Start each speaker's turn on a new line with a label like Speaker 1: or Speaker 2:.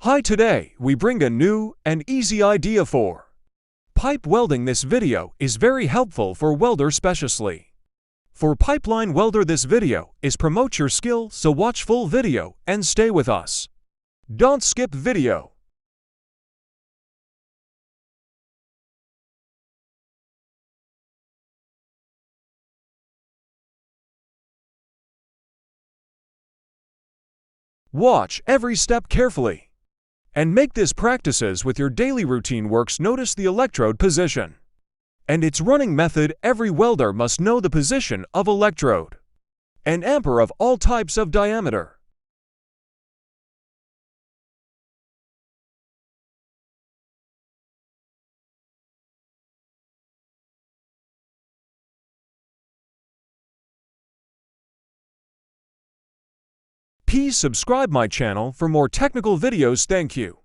Speaker 1: Hi, today we bring a new and easy idea for pipe welding. This video is very helpful for welder especially. For pipeline welder, this video is promote your skill, so watch full video and stay with us. Don't skip video. Watch every step carefully and make this practices with your daily routine works. Notice the electrode position and its running method. Every welder must know the position of electrode and ampere of all types of diameter. Please subscribe my channel for more technical videos. Thank you.